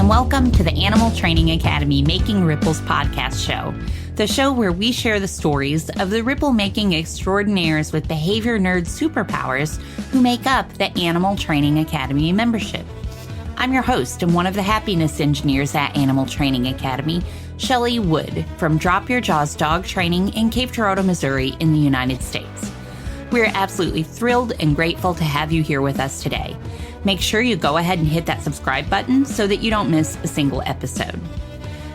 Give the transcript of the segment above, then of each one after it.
and welcome to the Animal Training Academy Making Ripples podcast show, the show where we share the stories of the ripple-making extraordinaires with behavior nerd superpowers who make up the Animal Training Academy membership. I'm your host and one of the happiness engineers at Animal Training Academy, Shelley Wood from Drop Your Jaws Dog Training in Cape Girardeau, Missouri in the United States. We're absolutely thrilled and grateful to have you here with us today. Make sure you go ahead and hit that subscribe button so that you don't miss a single episode.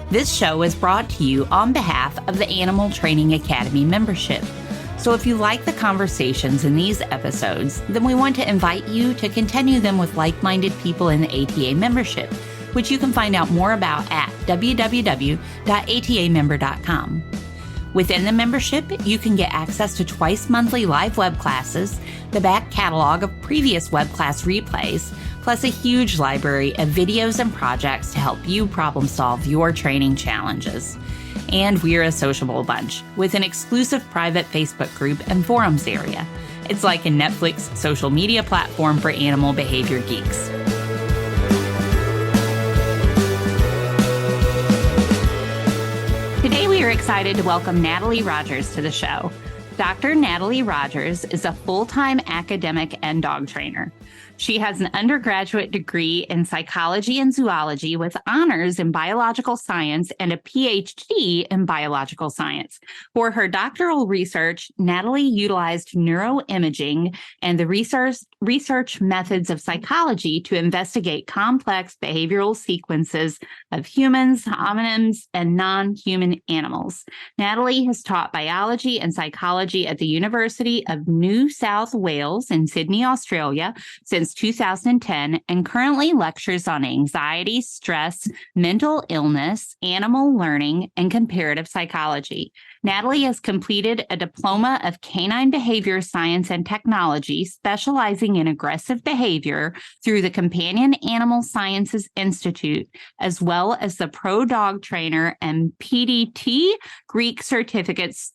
This show is brought to you on behalf of the Animal Training Academy membership. So if you like the conversations in these episodes, then we want to invite you to continue them with like-minded people in the ATA membership, which you can find out more about at www.atamember.com. Within the membership, you can get access to twice monthly live web classes, the back catalog of previous web class replays, plus a huge library of videos and projects to help you problem solve your training challenges. And we're a sociable bunch with an exclusive private Facebook group and forums area. It's like a Netflix social media platform for animal behavior geeks. Today, we are excited to welcome Natalie Rogers to the show. Dr. Natalie Rogers is a full-time academic and dog trainer. She has an undergraduate degree in psychology and zoology with honors in biological science and a PhD in biological science. For her doctoral research, Natalie utilized neuroimaging and the research methods of psychology to investigate complex behavioral sequences of humans, hominins, and non-human animals. Natalie has taught biology and psychology at the University of New South Wales in Sydney, Australia, since 2010 and currently lectures on anxiety, stress, mental illness, animal learning, and comparative psychology. Natalie has completed a diploma of canine behavior science and technology, specializing in aggressive behavior through the Companion Animal Sciences Institute, as well as the Pro Dog Trainer and PDT Geek certificates.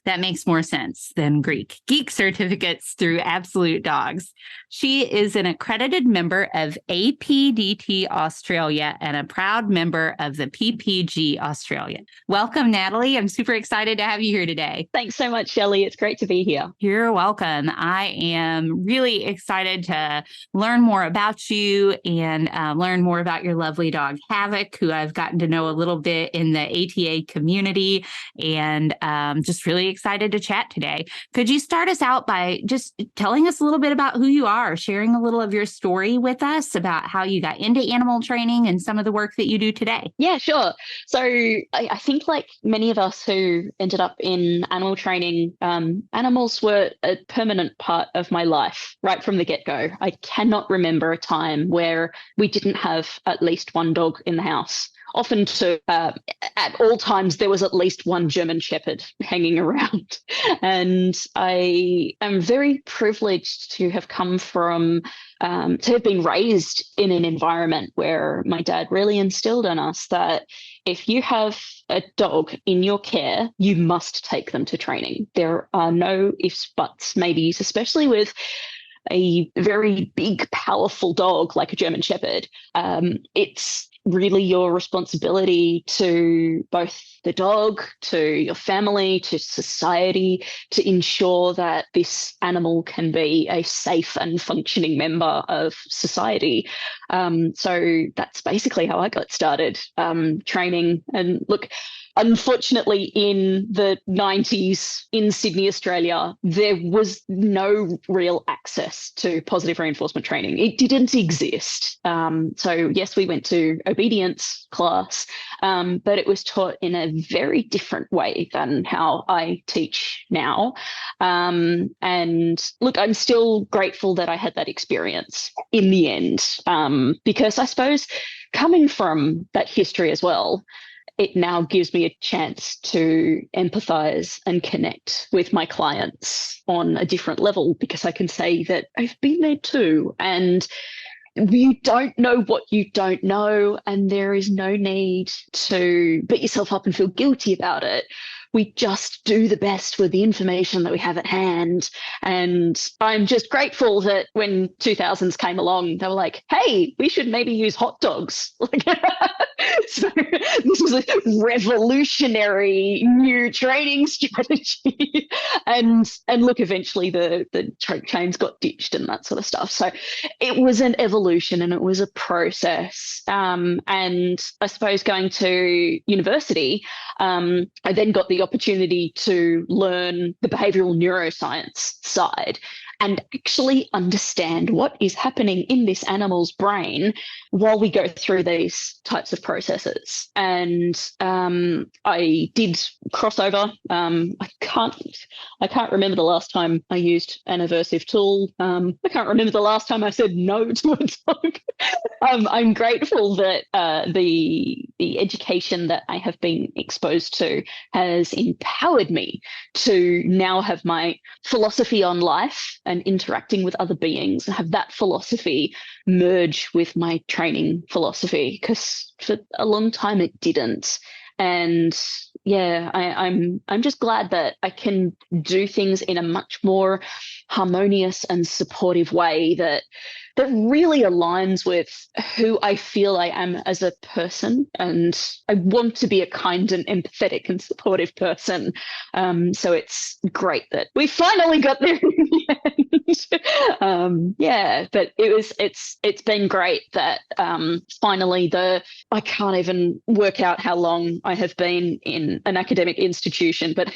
That makes more sense than Greek. Geek certificates through Absolute Dogs. She is an accredited member of APDT Australia and a proud member of the PPG Australia. Welcome, Natalie. I'm super excited to have you here today. Thanks so much, Shelley. It's great to be here. You're welcome. I am really excited to learn more about you and learn more about your lovely dog, Havoc, who I've gotten to know a little bit in the ATA community, and just really excited to chat today. Could you start us out by just telling us a little bit about who you are, sharing a little of your story with us about how you got into animal training and some of the work that you do today? Yeah, sure. So I think like many of us who ended up in animal training, animals were a permanent part of my life right from the get-go. I cannot remember a time where we didn't have at least one dog in the house. Often at all times, there was at least one German Shepherd hanging around. And I am very privileged to have come from, to have been raised in an environment where my dad really instilled in us that if you have a dog in your care, you must take them to training. There are no ifs, buts, maybes, especially with a very big, powerful dog like a German Shepherd. It's really your responsibility to both the dog, to your family, to society, to ensure that this animal can be a safe and functioning member of society. So that's basically how I got started training. And look, unfortunately, in the 90s in Sydney, Australia, there was no real access to positive reinforcement training. It didn't exist. So yes, we went to obedience class, but it was taught in a very different way than how I teach now. And look, I'm still grateful that I had that experience in the end, because I suppose coming from that history as well, it now gives me a chance to empathize and connect with my clients on a different level, because I can say that I've been there too. And you don't know what you don't know, and there is no need to beat yourself up and feel guilty about it. we just do the best with the information that we have at hand. And I'm just grateful that when 2000s came along, they were like, hey, we should maybe use hot dogs. So this was a revolutionary new training strategy. And look, eventually the choke chains got ditched and that sort of stuff. So it was an evolution and it was a process. And I suppose going to university, I then got the opportunity to learn the behavioural neuroscience side and actually understand what is happening in this animal's brain while we go through these types of processes. And I did crossover. I can't remember the last time I used an aversive tool. I can't remember the last time I said no to a dog. I'm grateful that the education that I have been exposed to has empowered me to now have my philosophy on life and interacting with other beings and have that philosophy merge with my training philosophy, because for a long time it didn't. And yeah, I'm just glad that I can do things in a much more harmonious and supportive way that really aligns with who I feel I am as a person. And I want to be a kind and empathetic and supportive person. So it's great that we finally got there in the end. Yeah, but it's been great that finally I can't even work out how long I have been in an academic institution, but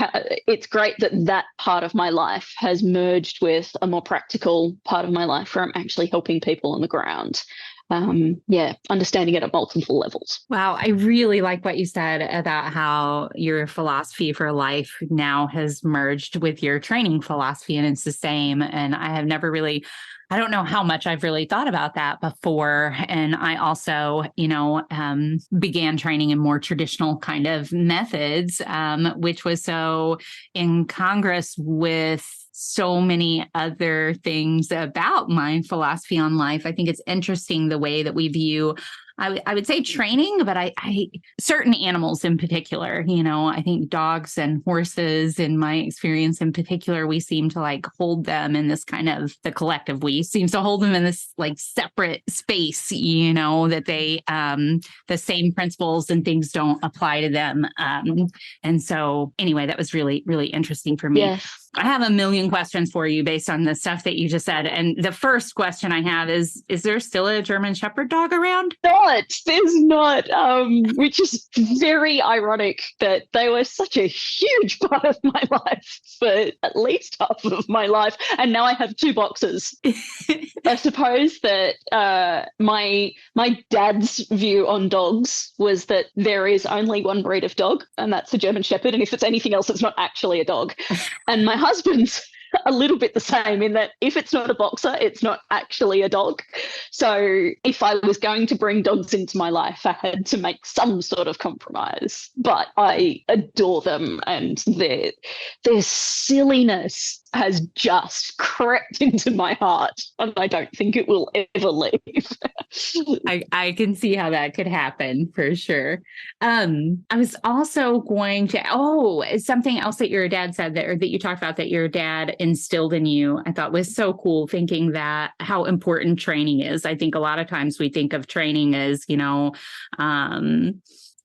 it's great that part of my life has merged with a more practical part of my life where I'm actually helping people on the ground. Understanding it at multiple levels. Wow. I really like what you said about how your philosophy for life now has merged with your training philosophy, and it's the same. And I don't know how much I've really thought about that before. And I also, began training in more traditional kind of methods, which was so incongruous with so many other things about my philosophy on life. I think it's interesting the way that we view, I would say training, but I certain animals in particular, I think dogs and horses, in my experience in particular, we seem to hold them in this kind of, the collective we seems to hold them in this separate space, that they, the same principles and things don't apply to them. And so anyway, that was really, really interesting for me. Yes. I have a million questions for you based on the stuff that you just said. And the first question I have is there still a German Shepherd dog around? There's not, which is very ironic that they were such a huge part of my life for at least half of my life. And now I have 2 boxes. I suppose that my dad's view on dogs was that there is only one breed of dog, and that's a German Shepherd. And if it's anything else, it's not actually a dog. And my husband's a little bit the same in that if it's not a boxer, it's not actually a dog. So if I was going to bring dogs into my life, I had to make some sort of compromise. But I adore them, and their silliness has just crept into my heart, and I don't think it will ever leave. I can see how that could happen for sure. I was also going to, something else that your dad said that you talked about that your dad instilled in you, I thought was so cool, thinking that how important training is. I think a lot of times we think of training as,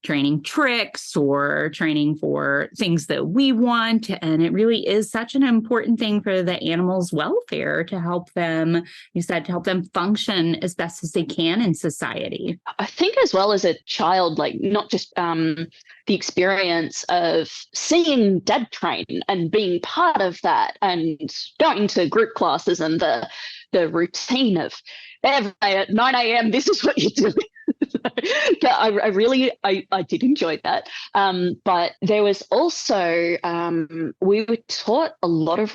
training tricks or training for things that we want. And it really is such an important thing for the animal's welfare to help them, you said, to help them function as best as they can in society. I think as well as a child, not just the experience of seeing dad train and being part of that and going to group classes and the routine of every day at 9 a.m., this is what you do. I did enjoy that. But there was also, we were taught a lot of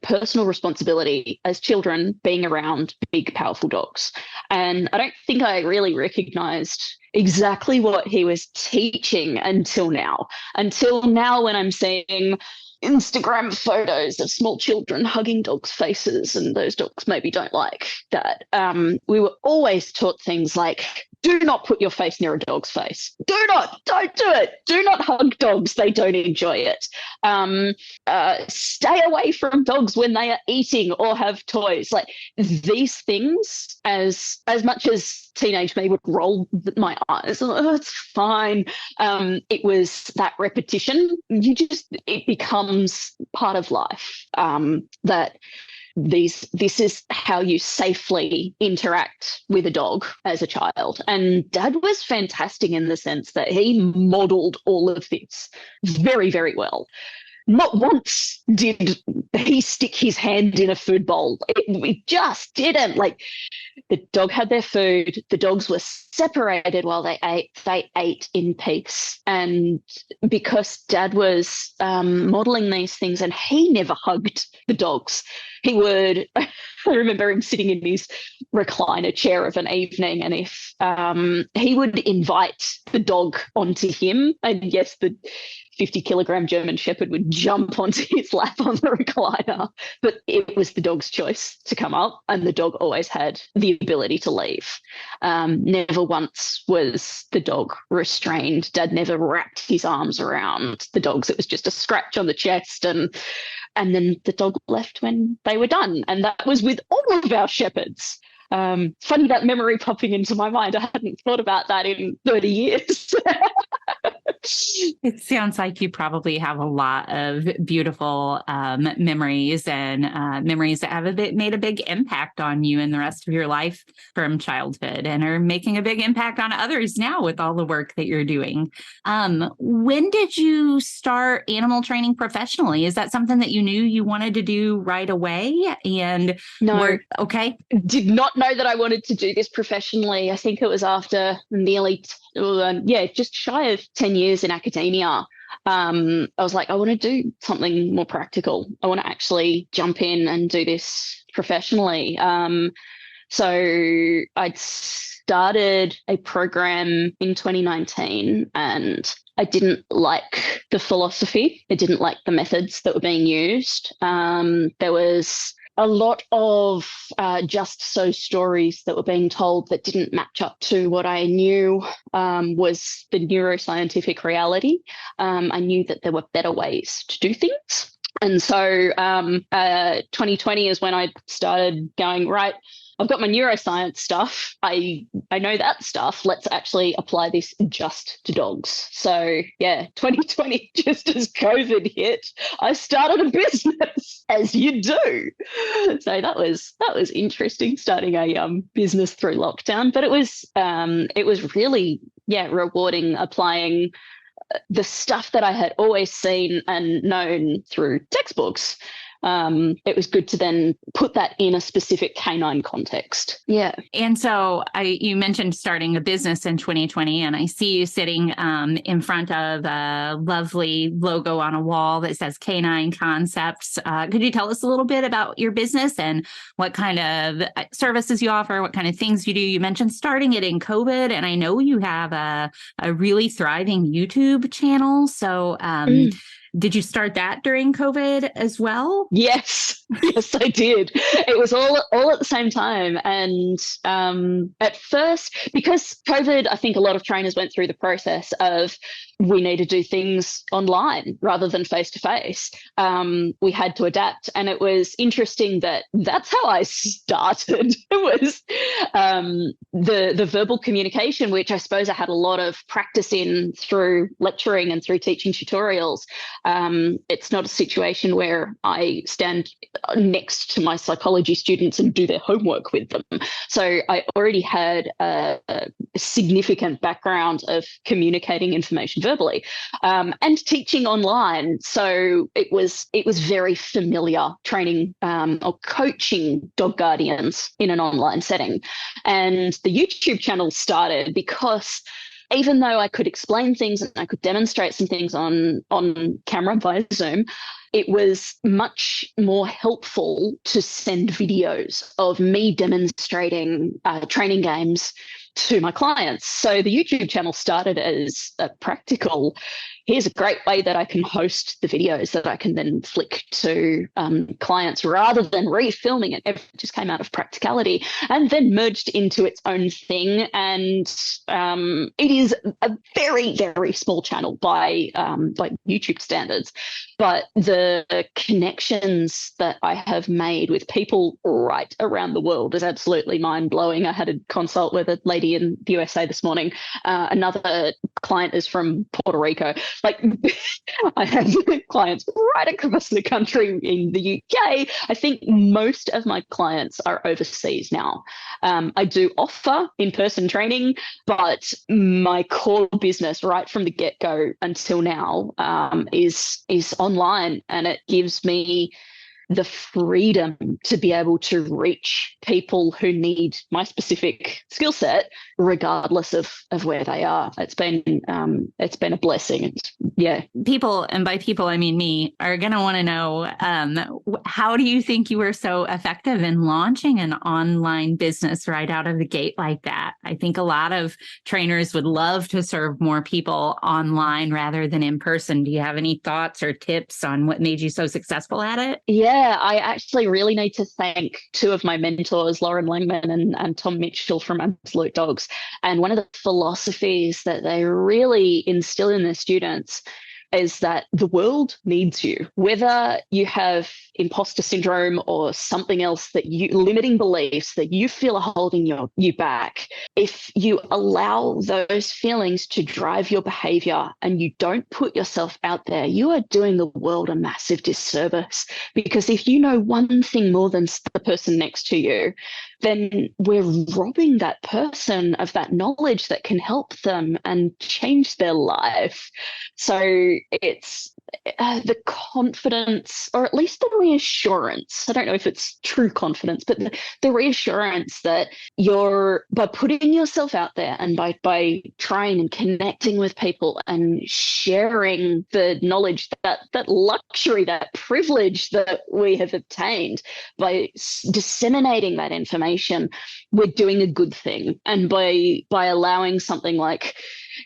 personal responsibility as children being around big, powerful dogs. And I don't think I really recognized exactly what he was teaching until now. When I'm seeing Instagram photos of small children hugging dogs' faces, and those dogs maybe don't like that. We were always taught things like, do not put your face near a dog's face. Don't do it. Do not hug dogs. They don't enjoy it. Stay away from dogs when they are eating or have toys. Like these things, as much as teenage me would roll my eyes, oh, it's fine. It was that repetition. It becomes part of life. That this is how you safely interact with a dog as a child. And Dad was fantastic in the sense that he modeled all of this very, very well. Not once did he stick his hand in a food bowl. It just didn't. Like, the dog had their food. The dogs were separated while they ate in peace. And because Dad was modeling these things, and he never hugged the dogs, he would, I remember him sitting in his recliner chair of an evening, and if he would invite the dog onto him, and yes, the 50-kilogram German Shepherd would jump onto his lap on the recliner, but it was the dog's choice to come up, and the dog always had the ability to leave. Never once was the dog restrained. Dad never wrapped his arms around the dogs. It was just a scratch on the chest, and then the dog left when they were done. And that was with all of our shepherds. Funny, that memory popping into my mind. I hadn't thought about that in 30 years. It sounds like you probably have a lot of beautiful memories and memories that have made a big impact on you and the rest of your life from childhood, and are making a big impact on others now with all the work that you're doing. When did you start animal training professionally? Is that something that you knew you wanted to do right away? And no, okay. Did not know that I wanted to do this professionally. I think it was after nearly just shy of 10 years in academia. I was like, I want to do something more practical. I want to actually jump in and do this professionally. So I'd started a program in 2019, and I didn't like the philosophy. I didn't like the methods that were being used. There was a lot of just so stories that were being told that didn't match up to what I knew was the neuroscientific reality. I knew that there were better ways to do things. And so 2020 is when I started going, right, I've got my neuroscience stuff. I know that stuff. Let's actually apply this just to dogs. So yeah, 2020, just as COVID hit, I started a business, as you do. So that was interesting, starting a business through lockdown. But it was really rewarding, applying the stuff that I had always seen and known through textbooks. It was good to then put that in a specific canine context. Yeah. And so you mentioned starting a business in 2020, and I see you sitting in front of a lovely logo on a wall that says Canine Concepts. Could you tell us a little bit about your business and what kind of services you offer, what kind of things you do? You mentioned starting it in COVID, and I know you have a really thriving YouTube channel. So did you start that during COVID as well? Yes, I did. It was all at the same time. And at first, because COVID, I think a lot of trainers went through the process of, we need to do things online rather than face-to-face. We had to adapt. And it was interesting that that's how I started. It was the verbal communication, which I suppose I had a lot of practice in through lecturing and through teaching tutorials. It's not a situation where I stand next to my psychology students and do their homework with them. So I already had a significant background of communicating information verbally and teaching online. So it was very familiar training or coaching dog guardians in an online setting. And the YouTube channel started because even though I could explain things and I could demonstrate some things on camera via Zoom, it was much more helpful to send videos of me demonstrating training games to my clients. So the YouTube channel started as a practical here's a great way that I can host the videos that I can then flick to clients rather than refilming it. It just came out of practicality and then merged into its own thing. And it is a very, very small channel by YouTube standards. But the connections that I have made with people right around the world is absolutely mind-blowing. I had a consult with a lady in the USA this morning. Another client is from Puerto Rico. Like, I have clients right across the country in the UK. I think most of my clients are overseas now. I do offer in-person training, but my core business right from the get-go until now is online, and it gives me the freedom to be able to reach people who need my specific skill set, regardless of where they are. It's been a blessing. Yeah. People, and by people I mean me, are going to want to know, how do you think you were so effective in launching an online business right out of the gate like that? I think a lot of trainers would love to serve more people online rather than in person. Do you have any thoughts or tips on what made you so successful at it? Yeah, I actually really need to thank two of my mentors, Lauren Langman and Tom Mitchell from Absolute Dogs. And one of the philosophies that they really instill in their students is that the world needs you. Whether you have imposter syndrome or something else that limiting beliefs that you feel are holding you back, if you allow those feelings to drive your behavior and you don't put yourself out there, you are doing the world a massive disservice. Because if you know one thing more than the person next to you, then we're robbing that person of that knowledge that can help them and change their life. So it's the confidence, or at least the reassurance. I don't know if it's true confidence, but the reassurance that by putting yourself out there and by trying and connecting with people and sharing the knowledge, that luxury, that privilege that we have obtained by disseminating that information, we're doing a good thing. And by allowing something like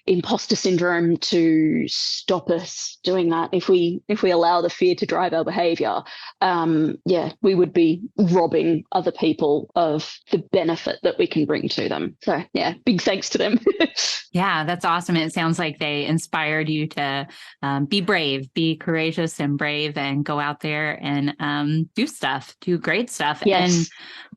imposter syndrome to stop us doing that, if we allow the fear to drive our behavior, we would be robbing other people of the benefit that we can bring to them. So yeah, big thanks to them. Yeah, that's awesome. It sounds like they inspired you to be brave, be courageous and brave, and go out there and do great stuff. Yes. And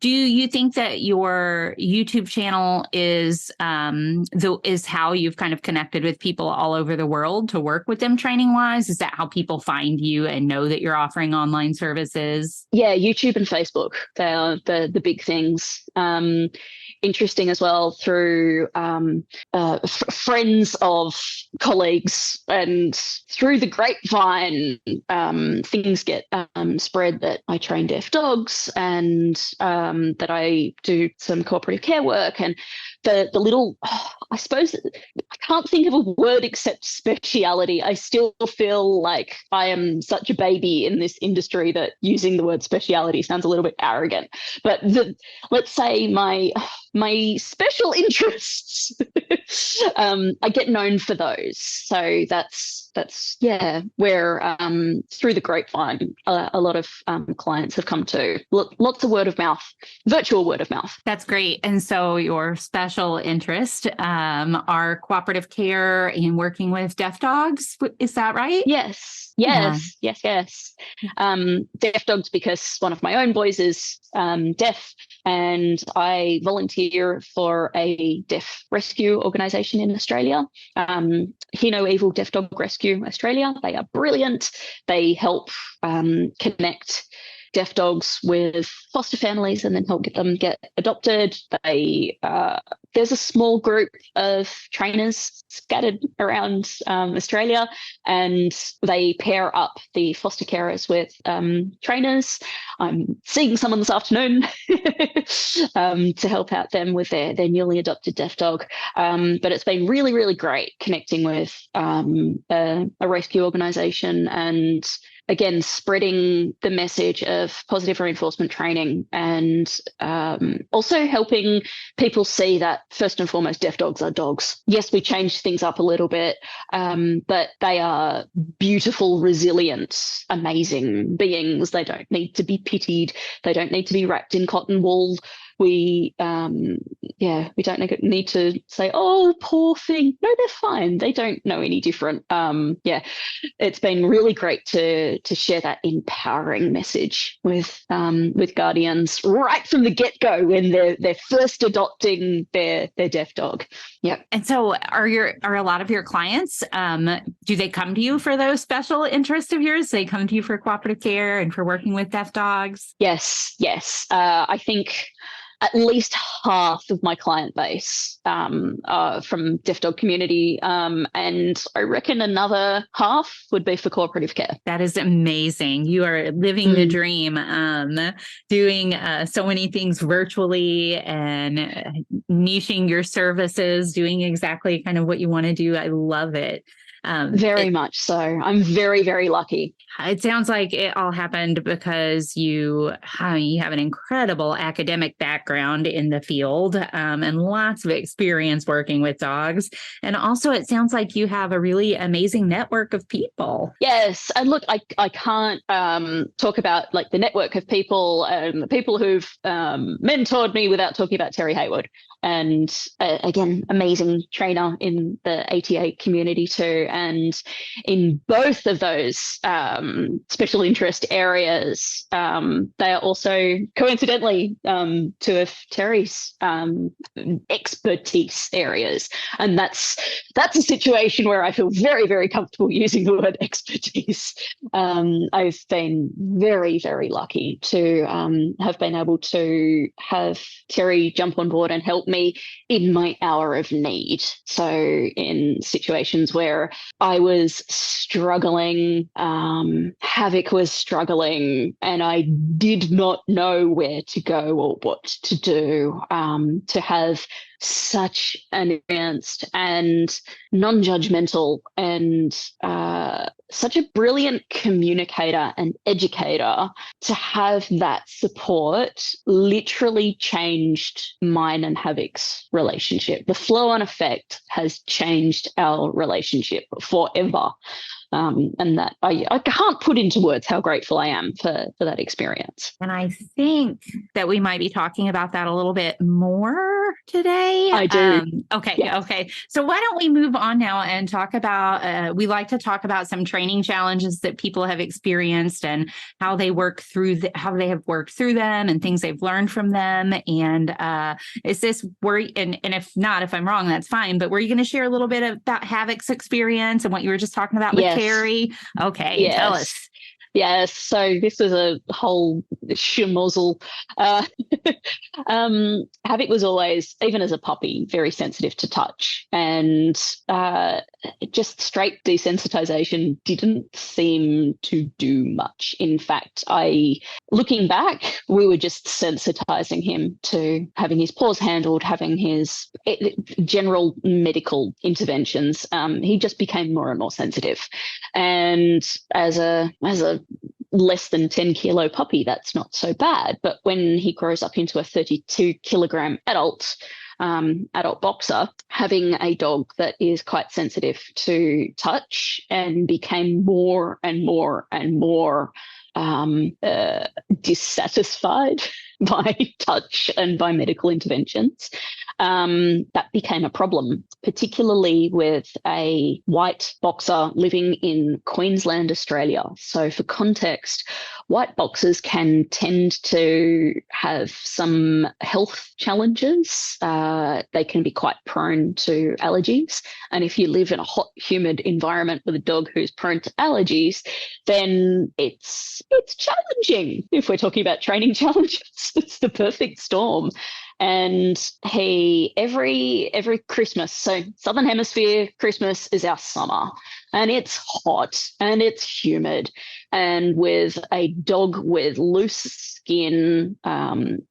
do you think that your YouTube channel is how you've kind of connected with people all over the world to work with them training wise? Is that how people find you and know that you're offering online services? Yeah, YouTube and Facebook, they are the big things. Interesting as well, through friends of colleagues and through the grapevine, things get spread that I train deaf dogs and that I do some cooperative care work, and the little, I suppose, I can't think of a word except speciality. I still feel like I am such a baby in this industry that using the word speciality sounds a little bit arrogant. But let's say my special interests, I get known for those. So that's where through the grapevine, a lot of clients have come to. Lots of word of mouth, virtual word of mouth. That's great. And so your special interest are cooperative care and working with deaf dogs. Is that right? Yes. Yeah. Deaf dogs, because one of my own boys is deaf, and I volunteer for a deaf rescue organisation in Australia. Hear No Evil Deaf Dog Rescue Australia. They are brilliant. They help connect deaf dogs with foster families and then help get adopted. There's a small group of trainers scattered around Australia, and they pair up the foster carers with trainers. I'm seeing someone this afternoon to help out them with their newly adopted deaf dog. But it's been really, really great connecting with a rescue organisation and again, spreading the message of positive reinforcement training, and also helping people see that first and foremost, deaf dogs are dogs. Yes, we changed things up a little bit, but they are beautiful, resilient, amazing beings. They don't need to be pitied. They don't need to be wrapped in cotton wool. We don't need to say, oh, poor thing. No, they're fine. They don't know any different. It's been really great to share that empowering message with guardians right from the get-go when they're first adopting their deaf dog. Yeah. And so are a lot of your clients, do they come to you for those special interests of yours? They come to you for cooperative care and for working with deaf dogs? Yes. I think at least half of my client base are from deaf dog community, and I reckon another half would be for cooperative care. That is amazing. You are living the dream, doing so many things virtually and niching your services, doing exactly kind of what you want to do. I love it. Very much so. I'm very, very lucky. It sounds like it all happened because you have an incredible academic background in the field, and lots of experience working with dogs. And also it sounds like you have a really amazing network of people. Yes. And look, I can't talk about like the network of people, the people who've mentored me without talking about Terry Haywood. And again, amazing trainer in the ATA community too. And in both of those special interest areas, they are also coincidentally two of Terry's expertise areas. And that's a situation where I feel very, very comfortable using the word expertise. I've been very, very lucky to have been able to have Terry jump on board and help me in my hour of need. So in situations where I was struggling, Havoc was struggling, and I did not know where to go or what to do, to have such an advanced and non-judgmental and such a brilliant communicator and educator, to have that support literally changed mine and Havoc's relationship. The flow-on effect has changed our relationship forever. And that I can't put into words how grateful I am for that experience. And I think that we might be talking about that a little bit more today. I do. Okay. Yes. Okay. So why don't we move on now and talk about, we like to talk about some training challenges that people have experienced and how they work through, how they have worked through them and things they've learned from them. And is this and if not, if I'm wrong, that's fine. But were you going to share a little bit about Havoc's experience and what you were just talking about with Terry? Okay. Yes. Tell us. Yes, so this was a whole schmozzle. Havoc was always, even as a puppy, very sensitive to touch, and just straight desensitization didn't seem to do much. In fact, looking back, we were just sensitizing him to having his paws handled, having his general medical interventions. He just became more and more sensitive, and as a less than 10 kilo puppy, that's not so bad. But when he grows up into a 32 kilogram adult boxer, having a dog that is quite sensitive to touch and became more and more and more dissatisfied by touch and by medical interventions, that became a problem, particularly with a white boxer living in Queensland, Australia. So for context, white boxers can tend to have some health challenges. They can be quite prone to allergies. And if you live in a hot, humid environment with a dog who's prone to allergies, then it's challenging. If we're talking about training challenges, it's the perfect storm. And he every Christmas, so Southern Hemisphere Christmas is our summer, and it's hot and it's humid, and with a dog with loose skin,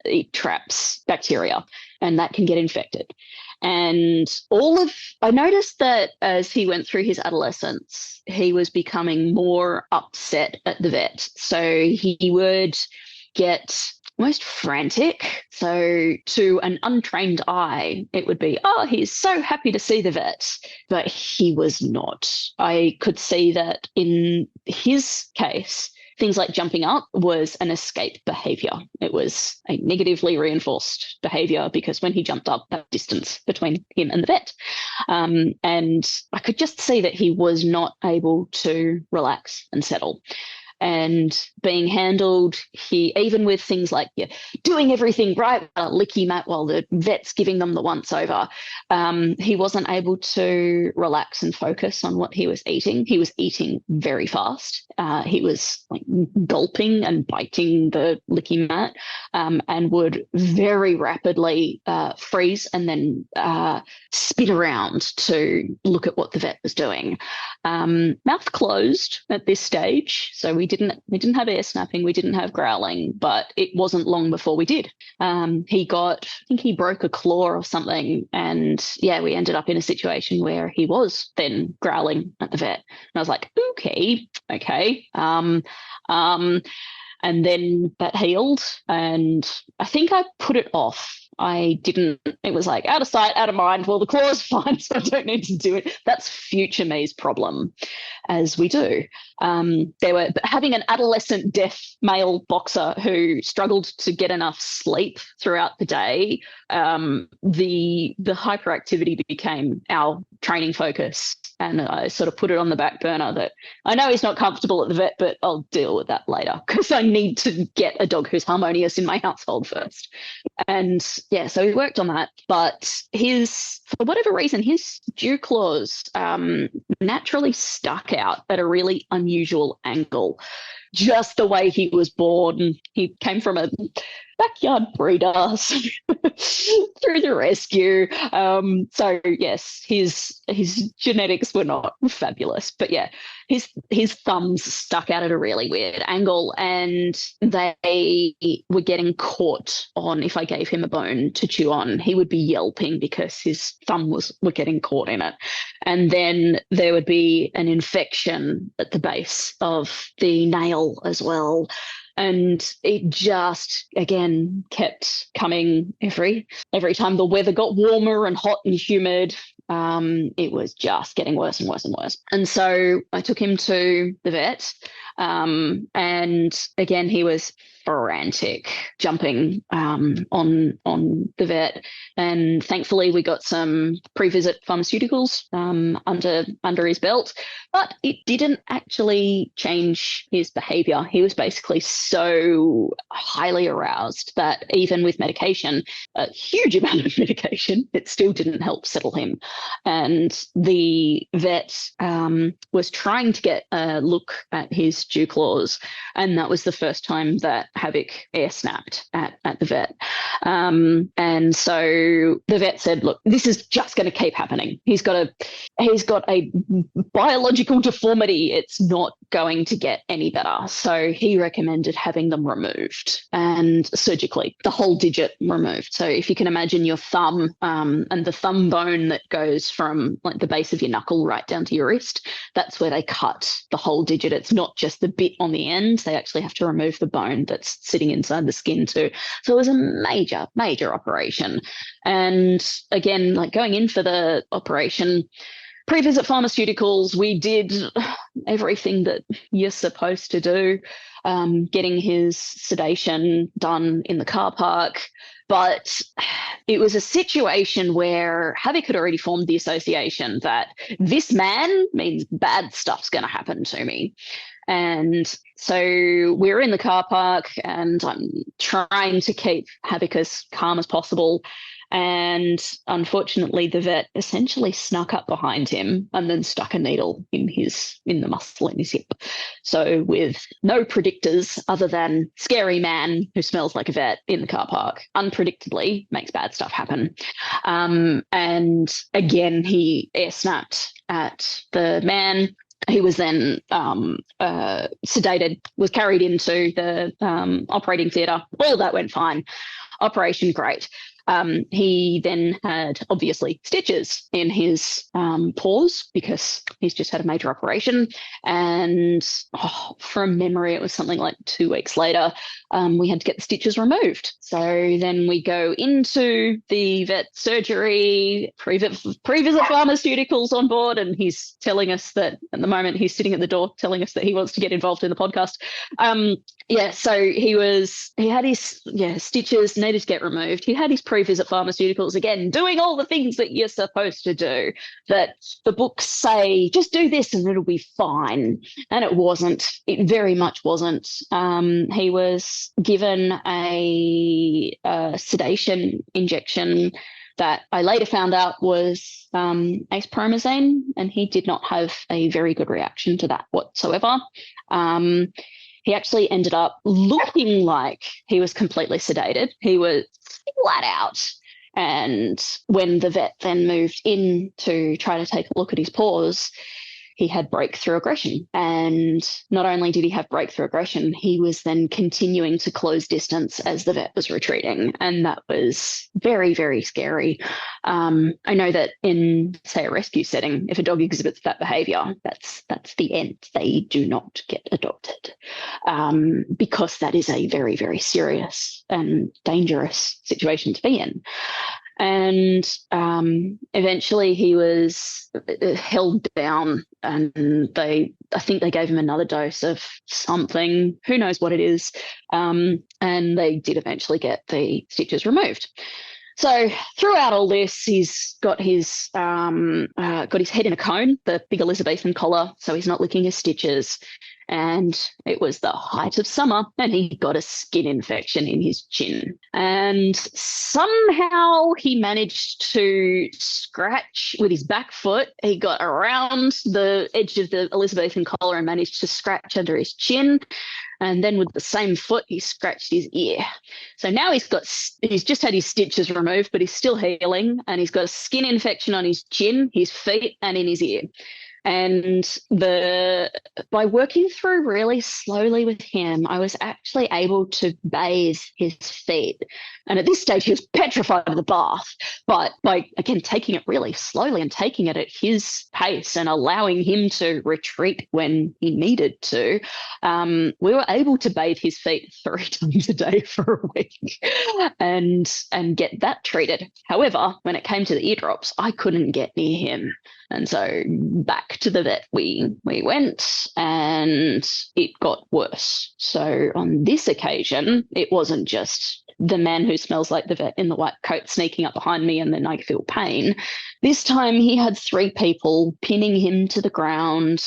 it traps bacteria, and that can get infected. And I noticed that as he went through his adolescence, he was becoming more upset at the vet. So he would get almost frantic. So to an untrained eye, it would be, oh, he's so happy to see the vet, but he was not. I could see that in his case, things like jumping up was an escape behaviour. It was a negatively reinforced behaviour because when he jumped up, that distance between him and the vet. And I could just see that he was not able to relax and settle. And being handled, he even with things like doing everything right, licky mat while the vet's giving them the once over, he wasn't able to relax and focus on what he was eating. He was eating very fast. He was like gulping and biting the licky mat, and would very rapidly freeze and then spin around to look at what the vet was doing. Mouth closed at this stage, so we didn't have air snapping, we didn't have growling, but it wasn't long before we did. I think he broke a claw or something, and we ended up in a situation where he was then growling at the vet. And I was like, okay. And then that healed, and I think I put it off. It was like out of sight, out of mind. Well, the claw is fine, so I don't need to do it. That's future me's problem, as we do. Having an adolescent deaf male boxer who struggled to get enough sleep throughout the day. The hyperactivity became our training focus, and I sort of put it on the back burner that I know he's not comfortable at the vet, but I'll deal with that later because I need to get a dog who's harmonious in my household first. And so we worked on that, but for whatever reason, his dew claws naturally stuck out at a really unusual angle. Just the way he was born. He came from a backyard breeder through the rescue. So yes, his genetics were not fabulous, but his thumbs stuck out at a really weird angle, and they were getting caught on. If I gave him a bone to chew on, he would be yelping because his thumb were getting caught in it. And then there would be an infection at the base of the nail as well. And it just, again, kept coming every time the weather got warmer and hot and humid. It was just getting worse and worse and worse. And so I took him to the vet. And again, he was frantic, jumping on the vet. And thankfully, we got some pre-visit pharmaceuticals under his belt. But it didn't actually change his behavior. He was basically so highly aroused that even with medication, a huge amount of medication, it still didn't help settle him. And the vet was trying to get a look at his dew claws, and that was the first time that Havoc air snapped at the vet. And so the vet said, look, this is just going to keep happening. He's got a biological deformity. It's not going to get any better. So he recommended having them removed, and surgically, the whole digit removed. So if you can imagine your thumb and the thumb bone that goes from like the base of your knuckle right down to your wrist, that's where they cut the whole digit. It's not just the bit on the end. They actually have to remove the bone that's sitting inside the skin too. So it was a major, major operation. And again, like going in for the operation, pre-visit pharmaceuticals, we did everything that you're supposed to do, getting his sedation done in the car park. But it was a situation where Havoc had already formed the association that this man means bad stuff's going to happen to me. And so we're in the car park, and I'm trying to keep Havoc as calm as possible. And unfortunately, the vet essentially snuck up behind him and then stuck a needle in the muscle in his hip. So with no predictors other than scary man who smells like a vet in the car park, unpredictably makes bad stuff happen. And again, he air snapped at the man. He was then sedated, was carried into the operating theatre. All that went fine. Operation, great. He then had obviously stitches in his paws because he's just had a major operation. And from memory, it was something like 2 weeks later, we had to get the stitches removed. So then we go into the vet surgery, pre-visit pharmaceuticals on board, and he's telling us that at the moment he's sitting at the door telling us that he wants to get involved in the podcast. So he had his stitches needed to get removed. He had his pre-visit pharmaceuticals, again, doing all the things that you're supposed to do, that the books say, just do this and it'll be fine. And it wasn't. It very much wasn't. He was given a sedation injection that I later found out was acepromazine, and he did not have a very good reaction to that whatsoever. He actually ended up looking like he was completely sedated. He was flat out. And when the vet then moved in to try to take a look at his paws, he had breakthrough aggression. And not only did he have breakthrough aggression, he was then continuing to close distance as the vet was retreating. And that was very, very scary. I know that in, say, a rescue setting, if a dog exhibits that behaviour, that's the end. They do not get adopted because that is a very, very serious and dangerous situation to be in. And eventually he was held down, and I think they gave him another dose of something, who knows what it is, and they did eventually get the stitches removed. So throughout all this, he's got his head in a cone, the big Elizabethan collar, so he's not licking his stitches. And it was the height of summer, and he got a skin infection in his chin. And somehow he managed to scratch with his back foot. He got around the edge of the Elizabethan collar and managed to scratch under his chin. And then with the same foot, he scratched his ear. So now he's just had his stitches removed, but he's still healing, and he's got a skin infection on his chin, his feet, and in his ear. And by working through really slowly with him, I was actually able to bathe his feet. And at this stage, he was petrified of the bath. But by, again, taking it really slowly and taking it at his pace and allowing him to retreat when he needed to, we were able to bathe his feet 3 times a day for a week and get that treated. However, when it came to the eardrops, I couldn't get near him. And so back to the vet we went, and it got worse. So on this occasion, it wasn't just the man who smells like the vet in the white coat sneaking up behind me and then I feel pain. This time he had 3 people pinning him to the ground.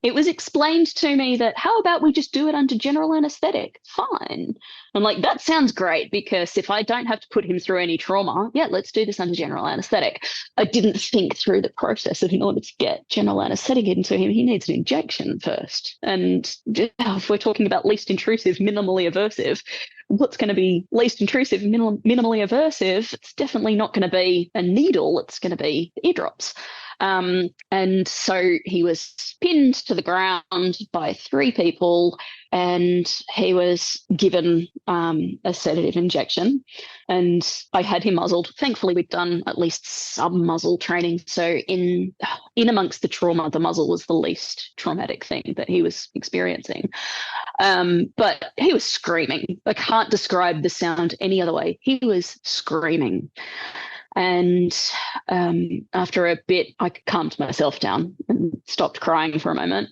It was explained to me that, how about we just do it under general anaesthetic? Fine. I'm like, that sounds great, because if I don't have to put him through any trauma, let's do this under general anaesthetic. I didn't think through the process of, in order to get general anaesthetic into him, he needs an injection first. And if we're talking about least intrusive, minimally aversive, what's going to be least intrusive, minimally aversive? It's definitely not going to be a needle. It's going to be eardrops. And so he was pinned to the ground by 3 people, and he was given a sedative injection, and I had him muzzled. Thankfully, we'd done at least some muzzle training. So in amongst the trauma, the muzzle was the least traumatic thing that he was experiencing. But he was screaming. I can't describe the sound any other way. He was screaming. And after a bit, I calmed myself down and stopped crying for a moment.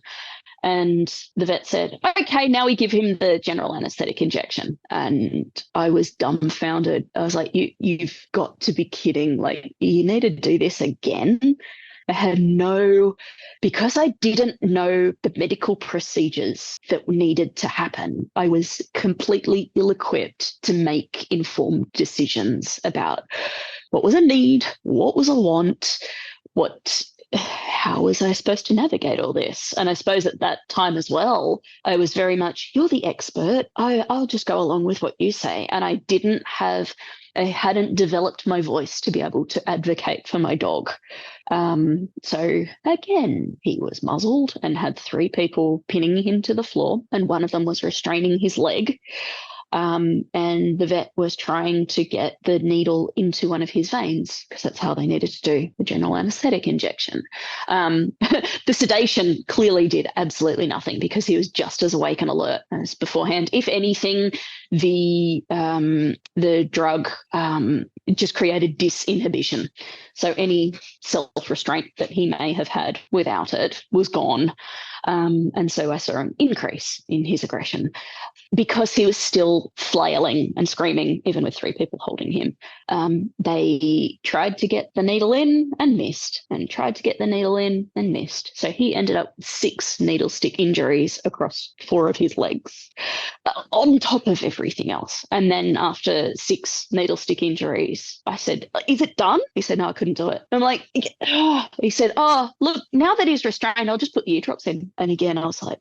And the vet said, okay, now we give him the general anaesthetic injection. And I was dumbfounded. I was like, you've got to be kidding. Like, you need to do this again? Because I didn't know the medical procedures that needed to happen, I was completely ill-equipped to make informed decisions about what was a need, what was a want, how was I supposed to navigate all this? And I suppose at that time as well, I was very much, you're the expert. I'll just go along with what you say. And I hadn't developed my voice to be able to advocate for my dog. So again, he was muzzled and had 3 people pinning him to the floor, and one of them was restraining his leg. And the vet was trying to get the needle into one of his veins because that's how they needed to do the general anesthetic injection. The sedation clearly did absolutely nothing because he was just as awake and alert as beforehand. If anything, the drug just created disinhibition. So any self-restraint that he may have had without it was gone. And so I saw an increase in his aggression because he was still flailing and screaming, even with 3 people holding him. They tried to get the needle in and missed, and tried to get the needle in and missed. So he ended up with 6 needle stick injuries across 4 of his legs, on top of everything else. And then after 6 needle stick injuries, I said, is it done? He said, no, I couldn't do it. I'm like, oh. He said, oh, look, now that he's restrained, I'll just put the eardrops in. And again, I was like,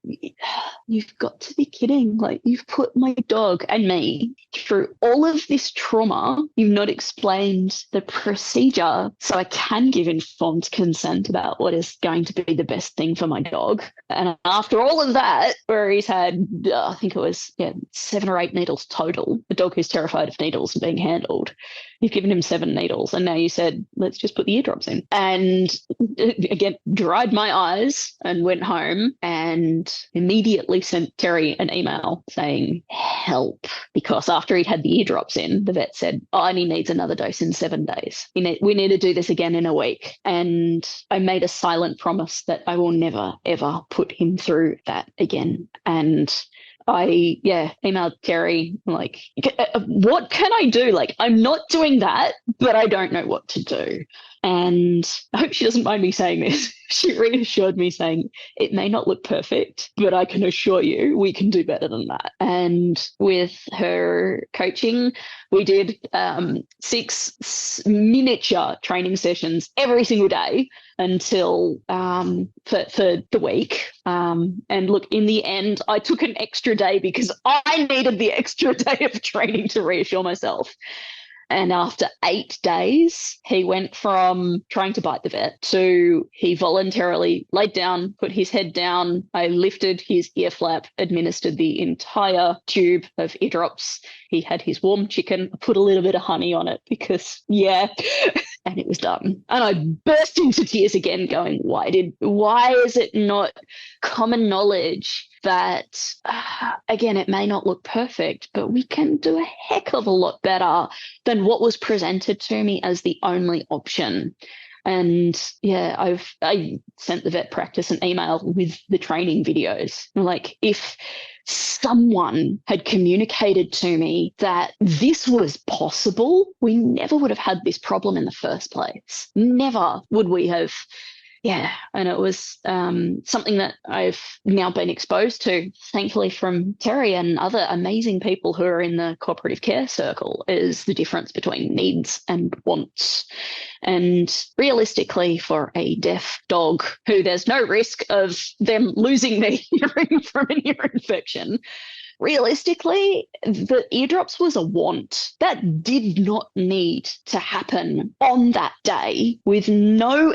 you've got to be kidding. Like, you've put my dog and me through all of this trauma. You've not explained the procedure so I can give informed consent about what is going to be the best thing for my dog. And after all of that, where he's had, I think it was 7 or 8 needles total, a dog who's terrified of needles and being handled, you've given him 7 needles. And now you said, let's just put the eardrops in. And again, dried my eyes and went home and immediately sent Terry an email saying, help. Because after he'd had the eardrops in, the vet said, and he needs another dose in 7 days. We need to do this again in a week. And I made a silent promise that I will never, ever put him through that again. And I emailed Terry, like, what can I do? Like, I'm not doing that, but I don't know what to do. And I hope she doesn't mind me saying this. She reassured me saying, it may not look perfect, but I can assure you we can do better than that. And with her coaching, we did 6 miniature training sessions every single day until for the week. And look, in the end, I took an extra day because I needed the extra day of training to reassure myself. And after 8 days, he went from trying to bite the vet to he voluntarily laid down, put his head down. I lifted his ear flap, administered the entire tube of eardrops. He had his warm chicken, put a little bit of honey on it because, and it was done. And I burst into tears again going, why is it not common knowledge that, again, it may not look perfect, but we can do a heck of a lot better than what was presented to me as the only option. And I sent the vet practice an email with the training videos. Like, if someone had communicated to me that this was possible, we never would have had this problem in the first place. Never would we have. And it was something that I've now been exposed to, thankfully, from Terry and other amazing people who are in the cooperative care circle, is the difference between needs and wants. And realistically, for a deaf dog who there's no risk of them losing their hearing from an ear infection, realistically, the eardrops was a want. That did not need to happen on that day with no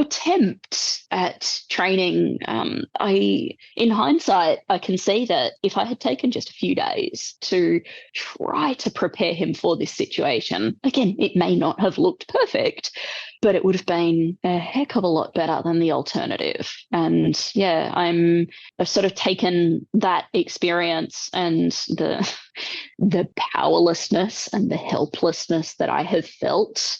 attempt at training. In hindsight, I can see that if I had taken just a few days to try to prepare him for this situation, again, it may not have looked perfect, but it would have been a heck of a lot better than the alternative. And I've sort of taken that experience and the powerlessness and the helplessness that I have felt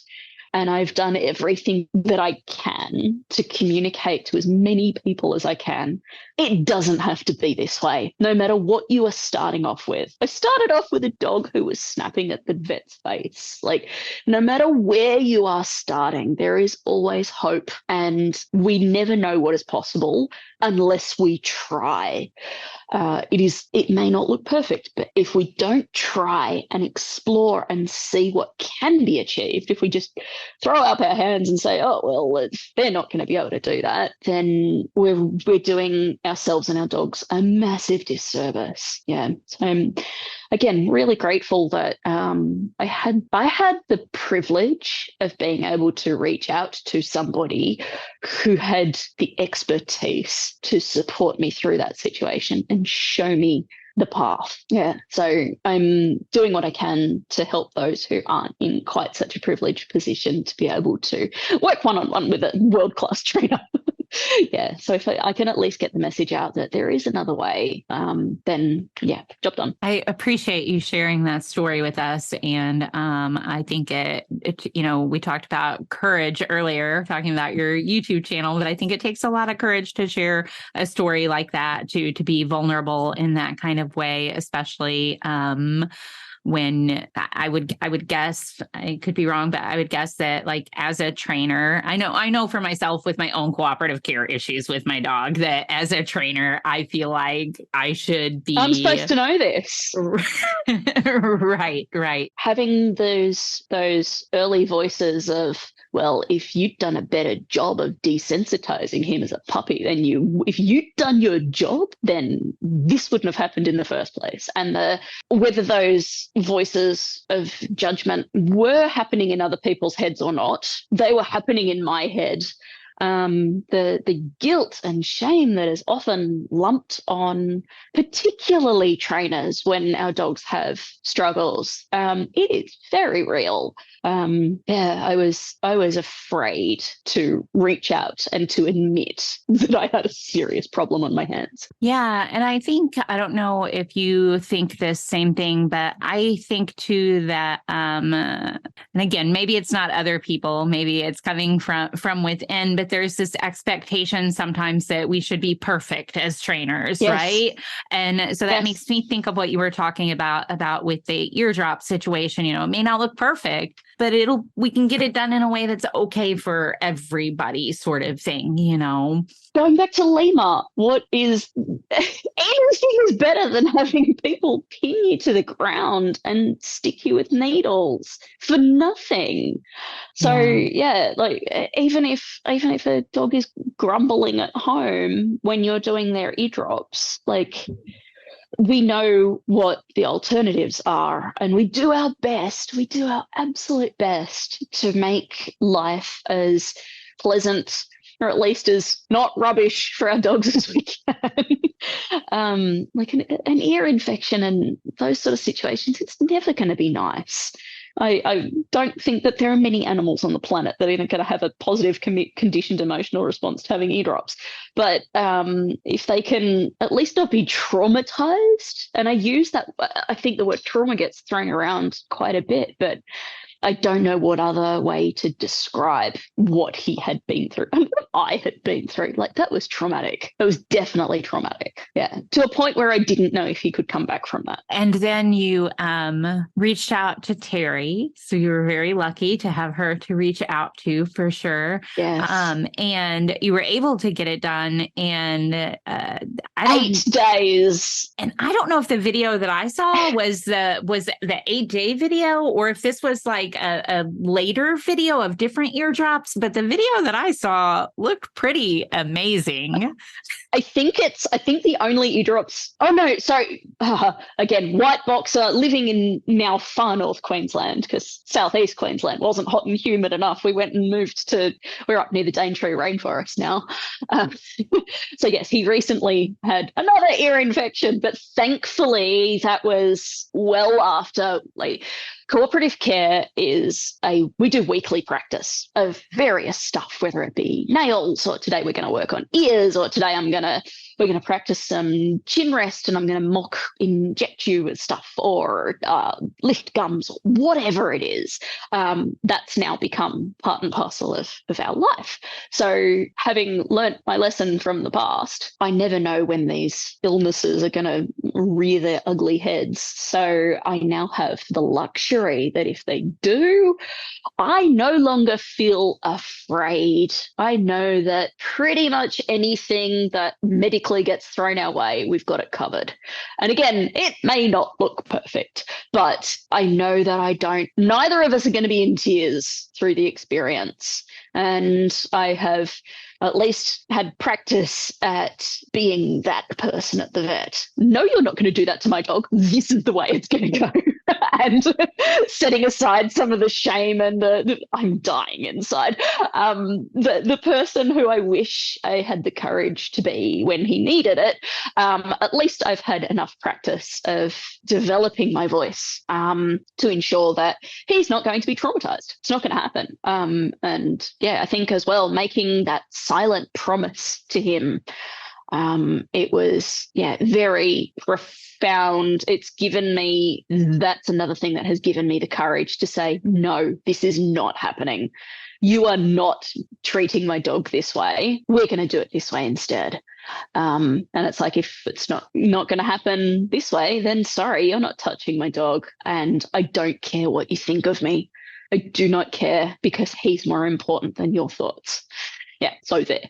And I've done everything that I can to communicate to as many people as I can. It doesn't have to be this way, no matter what you are starting off with. I started off with a dog who was snapping at the vet's face. Like, no matter where you are starting, there is always hope, and we never know what is possible unless we try. It may not look perfect, but if we don't try and explore and see what can be achieved, if we just throw up our hands and say, oh, well, they're not going to be able to do that, then we're doing ourselves and our dogs a massive disservice. Yeah. So I'm, again, really grateful that I had the privilege of being able to reach out to somebody who had the expertise to support me through that situation and show me the path. Yeah. So I'm doing what I can to help those who aren't in quite such a privileged position to be able to work one-on-one with a world-class trainer. Yeah. So if I can at least get the message out that there is another way, then yeah, job done. I appreciate you sharing that story with us. And I think we talked about courage earlier, talking about your YouTube channel, but I think it takes a lot of courage to share a story like that, to be vulnerable in that kind of way, especially when I would guess, I could be wrong, but I would guess that, like, as a trainer, I know for myself with my own cooperative care issues with my dog, that as a trainer, I feel like I should be. I'm supposed to know this. Right. Having those early voices of, well, if you'd done a better job of desensitizing him as a puppy, then if you'd done your job, then this wouldn't have happened in the first place. And whether those voices of judgment were happening in other people's heads or not, they were happening in my head. The guilt and shame that is often lumped on particularly trainers when our dogs have struggles, it is very real. I was afraid to reach out and to admit that I had a serious problem on my hands. Yeah. And I think, I don't know if you think this same thing, but I think too that, and again, maybe it's not other people, maybe it's coming from within, but there's this expectation sometimes that we should be perfect as trainers, yes. Right? And so that yes. makes me think of what you were talking about with the eardrop situation. It may not look perfect, but we can get it done in a way that's okay for everybody, sort of thing, Going back to Lima, anything is better than having people pin you to the ground and stick you with needles for nothing. So yeah, like even if a dog is grumbling at home when you're doing their eardrops, like, we know what the alternatives are, and we do our absolute best to make life as pleasant, or at least as not rubbish for our dogs as we can. Like an ear infection and those sort of situations, it's never going to be nice. I don't think that there are many animals on the planet that are going to have a positive conditioned emotional response to having eardrops. But if they can at least not be traumatized, and I think the word trauma gets thrown around quite a bit, but I don't know what other way to describe what he had been through and what I had been through. Like, that was traumatic. It was definitely traumatic. Yeah. To a point where I didn't know if he could come back from that. And then you reached out to Terry. So you were very lucky to have her to reach out to, for sure. Yes. And you were able to get it done in 8 days. And I don't know if the video that I saw was the 8-day video, or if this was like a later video of different eardrops, but the video that I saw looked pretty amazing. I think the only eardrops. Oh no, sorry. Again, white boxer living in now far north Queensland, because southeast Queensland wasn't hot and humid enough. We went and moved we're up near the Daintree rainforest now. So yes, he recently had another ear infection, but thankfully that was well after, like, cooperative care we do weekly practice of various stuff, whether it be nails, or today we're going to work on ears, or today we're we're going to practice some chin rest and I'm going to mock inject you with stuff or lift gums or whatever it is. That's now become part and parcel of our life. So having learnt my lesson from the past, I never know when these illnesses are going to rear their ugly heads. So I now have the luxury that if they do, I no longer feel afraid. I know that pretty much anything that medically gets thrown our way, we've got it covered. And again, it may not look perfect, but I know that neither of us are going to be in tears through the experience. And I have at least had practice at being that person at the vet. No, you're not going to do that to my dog. This is the way it's going to go. And setting aside some of the shame and I'm dying inside. The person who I wish I had the courage to be when he needed it, at least I've had enough practice of developing my voice to ensure that he's not going to be traumatized. It's not going to happen. And yeah, I think as well, making that silent promise to him, it was, very profound. It's given me, that's another thing that has given me the courage to say, no, this is not happening. You are not treating my dog this way. We're going to do it this way instead. And it's like, if it's not going to happen this way, then sorry, you're not touching my dog. And I don't care what you think of me. I do not care, because he's more important than your thoughts. Yeah, so there.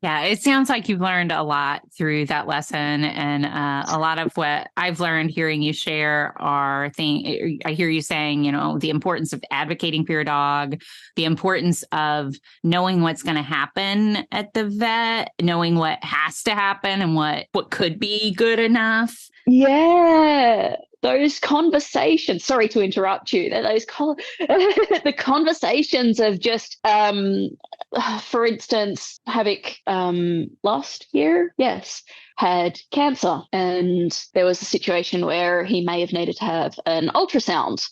Yeah, it sounds like you've learned a lot through that lesson. And a lot of what I've learned hearing you share are things. I hear you saying, the importance of advocating for your dog, the importance of knowing what's going to happen at the vet, knowing what has to happen and what could be good enough. Yeah. Those conversations, sorry to interrupt you, the conversations of just, for instance, Havoc last year, yes, had cancer. And there was a situation where he may have needed to have an ultrasound.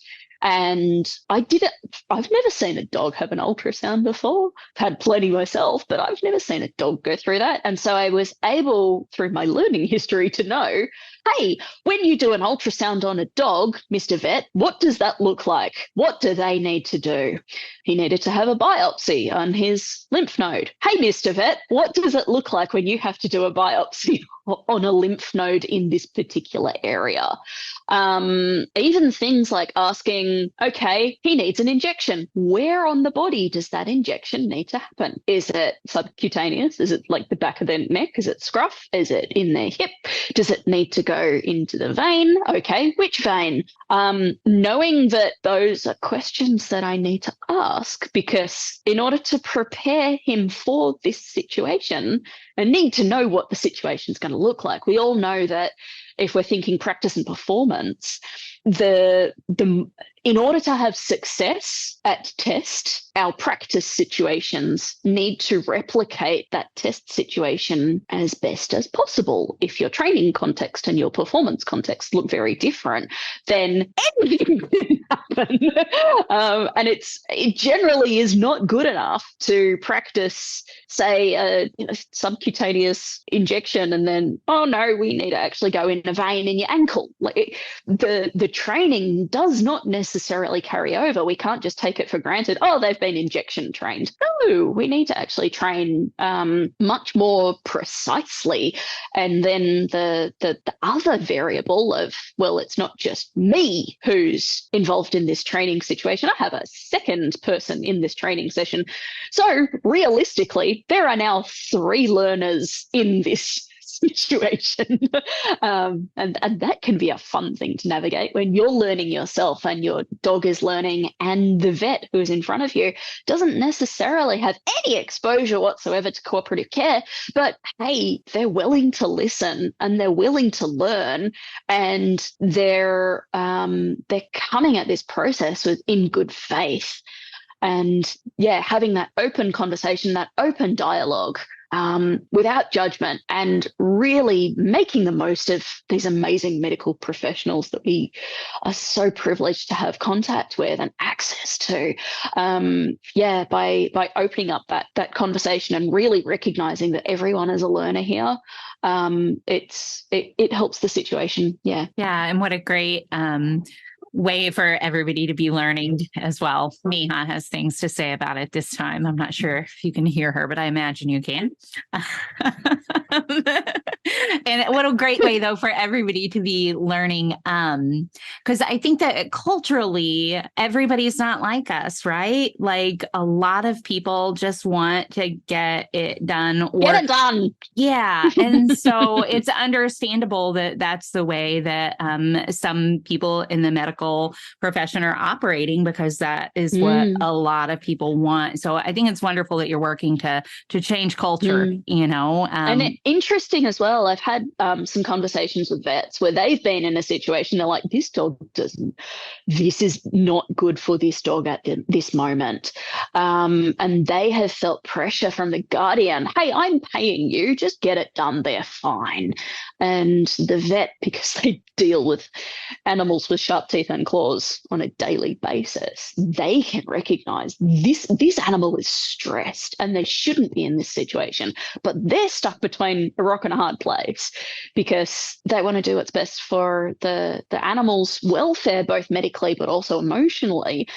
And I've never seen a dog have an ultrasound before. I've had plenty myself, but I've never seen a dog go through that. And so I was able, through my learning history, to know, hey, when you do an ultrasound on a dog, Mr. Vet, what does that look like? What do they need to do? He needed to have a biopsy on his lymph node. Hey, Mr. Vet, what does it look like when you have to do a biopsy on a lymph node in this particular area? Even things like asking, okay, he needs an injection. Where on the body does that injection need to happen? Is it subcutaneous? Is it like the back of their neck? Is it scruff? Is it in their hip? Does it need to go into the vein? Okay, which vein? Knowing that those are questions that I need to ask, because in order to prepare him for this situation, I need to know what the situation is going to look like. We all know that if we're thinking practice and performance, in order to have success at test, our practice situations need to replicate that test situation as best as possible. If your training context and your performance context look very different, then anything can happen. And it generally is not good enough to practice, say, a subcutaneous injection and then, oh no, we need to actually go in a vein in your ankle. Like the training does not necessarily carry over. We can't just take it for granted. Oh, they've been injection trained. No, we need to actually train much more precisely. And then the other variable of, well, it's not just me who's involved in this training situation. I have a second person in this training session. So realistically, there are now 3 learners in this situation. And that can be a fun thing to navigate when you're learning yourself and your dog is learning, and the vet who's in front of you doesn't necessarily have any exposure whatsoever to cooperative care, but hey, they're willing to listen and they're willing to learn, and they're coming at this process in good faith. And yeah, having that open conversation, that open dialogue, without judgment, and really making the most of these amazing medical professionals that we are so privileged to have contact with and access to. By opening up that conversation and really recognizing that everyone is a learner here, it helps the situation. Yeah. And what a great way for everybody to be learning as well. Miha has things to say about it this time. I'm not sure if you can hear her, but I imagine you can. And what a great way, though, for everybody to be learning. Because I think that culturally, everybody's not like us, right? Like a lot of people just want to get it done. Get it done. Yeah. And so it's understandable that that's the way that some people in the medical profession are operating, because that is what a lot of people want. So I think it's wonderful that you're working to change culture, and interesting as well. I've had some conversations with vets where they've been in a situation, they're like, this is not good for this dog at this moment. And they have felt pressure from the guardian. Hey, I'm paying you, just get it done. They're fine. And the vet, because they deal with animals with sharp teeth and claws on a daily basis, they can recognize this animal is stressed and they shouldn't be in this situation, but they're stuck between a rock and a hard place because they want to do what's best for the animal's welfare, both medically but also emotionally.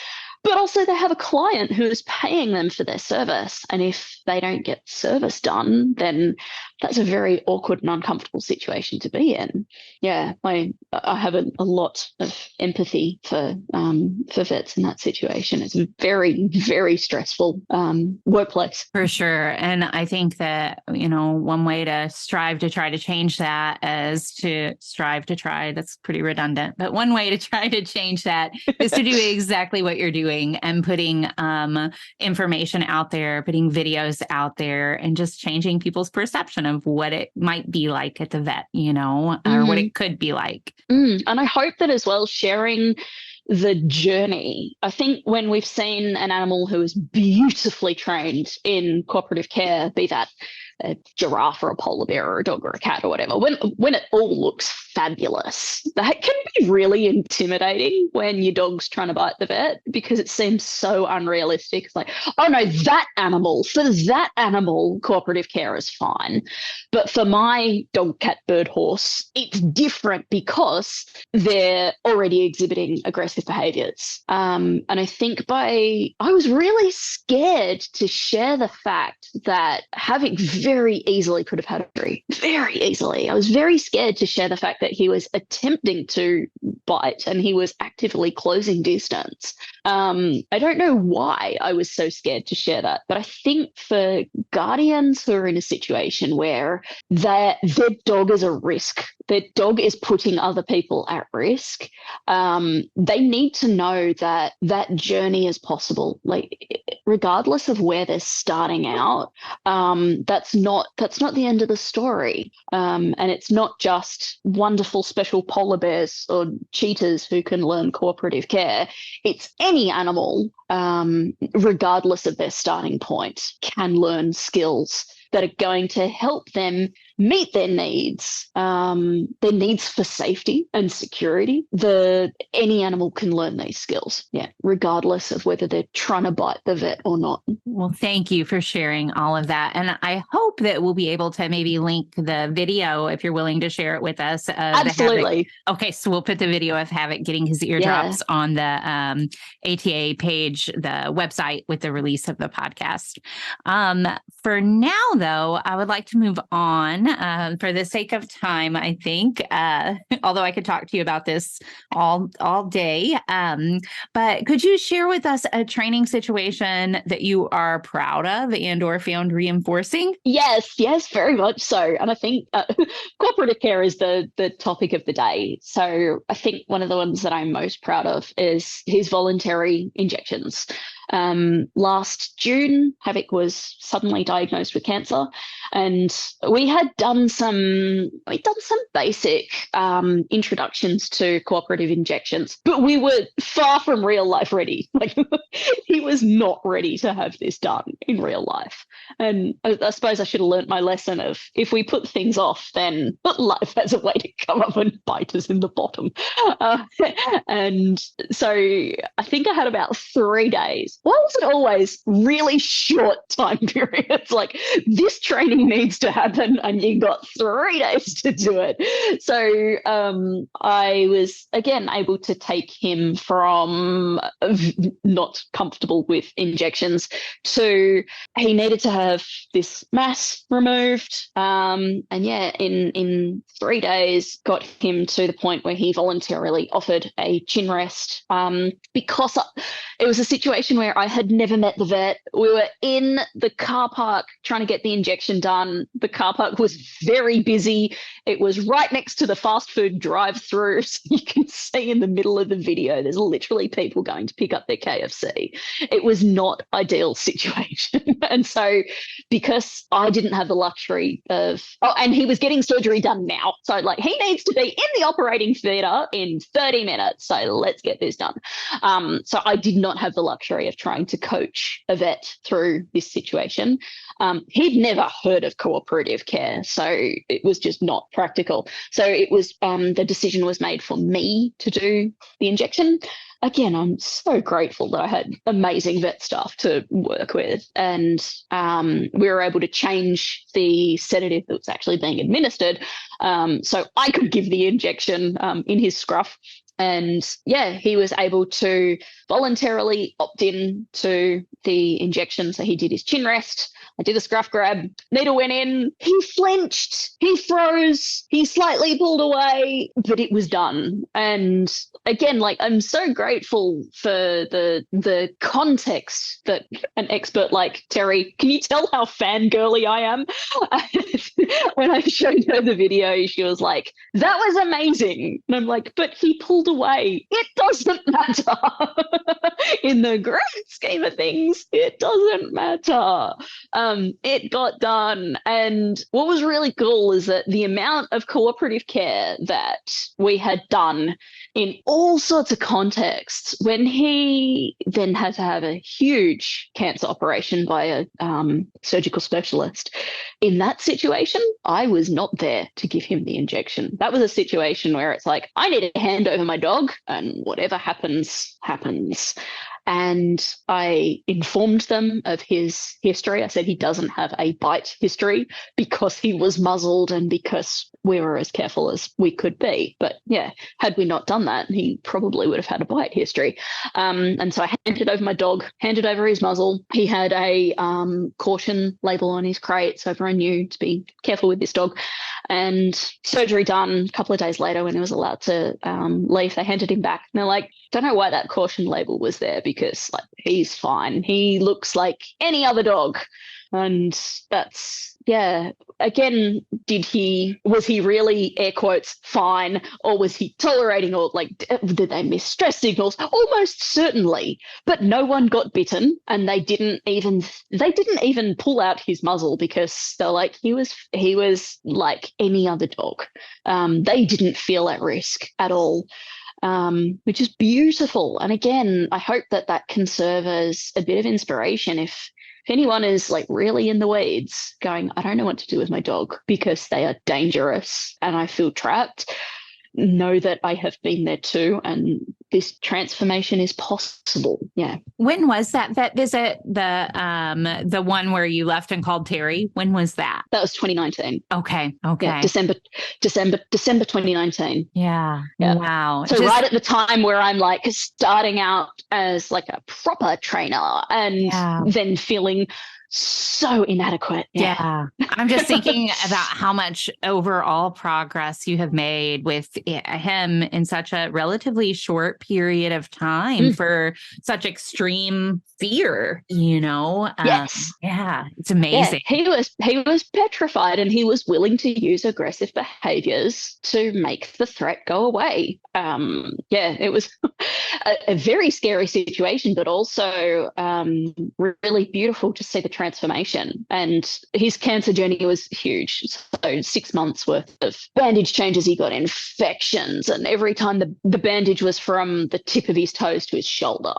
But also they have a client who is paying them for their service. And if they don't get service done, then that's a very awkward and uncomfortable situation to be in. Yeah, I have a lot of empathy for vets in that situation. It's a very, very stressful workplace. For sure. And I think that, one way to strive to try to change that is to strive to try. That's pretty redundant. But one way to try to change that is to do exactly what you're doing and putting information out there, putting videos out there, and just changing people's perception of what it might be like at the vet, or what it could be like. And I hope that as well, sharing the journey. I think when we've seen an animal who is beautifully trained in cooperative care, be that a giraffe or a polar bear or a dog or a cat or whatever, when it all looks fabulous, that can be really intimidating when your dog's trying to bite the vet, because it seems so unrealistic. It's like, oh no, for that animal, cooperative care is fine. But for my dog, cat, bird, horse, it's different because they're already exhibiting aggressive behaviors. And I think I was really scared to share the fact that Havoc very easily could have had a injury, very easily. I was very scared to share the fact that he was attempting to bite and he was actively closing distance. I don't know why I was so scared to share that, but I think for guardians who are in a situation where their dog is a risk, their dog is putting other people at risk, they need to know that that journey is possible. Like, regardless of where they're starting out, that's not the end of the story. And it's not just wonderful special polar bears or cheetahs who can learn cooperative care. It's any animal, regardless of their starting point, can learn skills that are going to help them meet their needs for safety and security. Any animal can learn these skills, regardless of whether they're trying to bite the vet or not. Well, thank you for sharing all of that. And I hope that we'll be able to maybe link the video, if you're willing to share it with us. Absolutely. Okay, so we'll put the video of Havoc getting his eardrops on the ATA page, the website, with the release of the podcast. For now, though, I would like to move on for the sake of time, I think, although I could talk to you about this all day. But could you share with us a training situation that you are proud of and or found reinforcing? Yes, very much so. And I think cooperative care is the topic of the day. So I think one of the ones that I'm most proud of is his voluntary injections. Last June, Havoc was suddenly diagnosed with cancer, and we'd done some basic introductions to cooperative injections, but we were far from real life ready. Like he was not ready to have this done in real life. And I suppose I should have learnt my lesson of, if we put things off, then life has a way to come up and bite us in the bottom. And so I think I had about 3 days. Why was it always really short time periods? Like, this training needs to happen and you got 3 days to do it. So I was, again, able to take him from not comfortable with injections to he needed to have this mass removed. And yeah, in 3 days, got him to the point where he voluntarily offered a chin rest, because it was a situation where I had never met the vet. We were in the car park trying to get the injection done. The car park was very busy. It was right next to the fast food drive-through. So you can see in the middle of the video, there's literally people going to pick up their KFC. It was not ideal situation. And so because I didn't have the luxury of, and he was getting surgery done now. So like, he needs to be in the operating theatre in 30 minutes. So let's get this done. So I did not have the luxury of trying to coach a vet through this situation. He'd never heard of cooperative care, so it was just not practical. So it was, the decision was made for me to do the injection. Again, I'm so grateful that I had amazing vet staff to work with, and we were able to change the sedative that was actually being administered, so I could give the injection in his scruff. And yeah, he was able to voluntarily opt in to the injection. So he did his chin rest. I did the scruff grab. Needle went in. He flinched. He froze. He slightly pulled away, but it was done. And again, like, I'm so grateful for the context that an expert like Terry, can you tell how fangirly I am? When I showed her the video, she was like, that was amazing. And I'm like, but he pulled away. It doesn't matter. In the grand scheme of things, it doesn't matter. It got done. And what was really cool is that the amount of cooperative care that we had done in all sorts of contexts, when he then had to have a huge cancer operation by a surgical specialist, in that situation, I was not there to give him the injection. That was a situation where it's like, I need to hand over my dog and whatever happens, happens. And I informed them of his history. I said he doesn't have a bite history because he was muzzled and because we were as careful as we could be. But yeah, had we not done that, he probably would have had a bite history. And so I handed over my dog, handed over his muzzle. He had a caution label on his crate, so everyone knew to be careful with this dog. And surgery done. A couple of days later, when he was allowed to leave, they handed him back. And they're like, don't know why that caution label was there, because like, he's fine. He looks like any other dog. And that's, yeah, again, was he really, air quotes, fine, or was he tolerating, or like, did they miss stress signals? Almost certainly, but no one got bitten, and they didn't even pull out his muzzle, because they're like, he was like any other dog. They didn't feel at risk at all. Which is beautiful. And again, I hope that can serve as a bit of inspiration if anyone is like really in the weeds going, I don't know what to do with my dog because they are dangerous and I feel trapped. Know that I have been there too, and this transformation is possible. Yeah. When was that vet visit? The one where you left and called Terry? When was that? That was 2019. Okay. Yeah, December 2019. Yeah. Wow. So right at the time where I'm like starting out as like a proper trainer, and then feeling so inadequate. Yeah. I'm just thinking about how much overall progress you have made with him in such a relatively short period of time for such extreme fear, Yes. Yeah, it's amazing. Yeah, he was petrified, and he was willing to use aggressive behaviors to make the threat go away. It was a very scary situation, but also really beautiful to see the transformation. And his cancer journey was huge. So 6 months worth of bandage changes. He got infections, and every time the bandage was from the tip of his toes to his shoulder.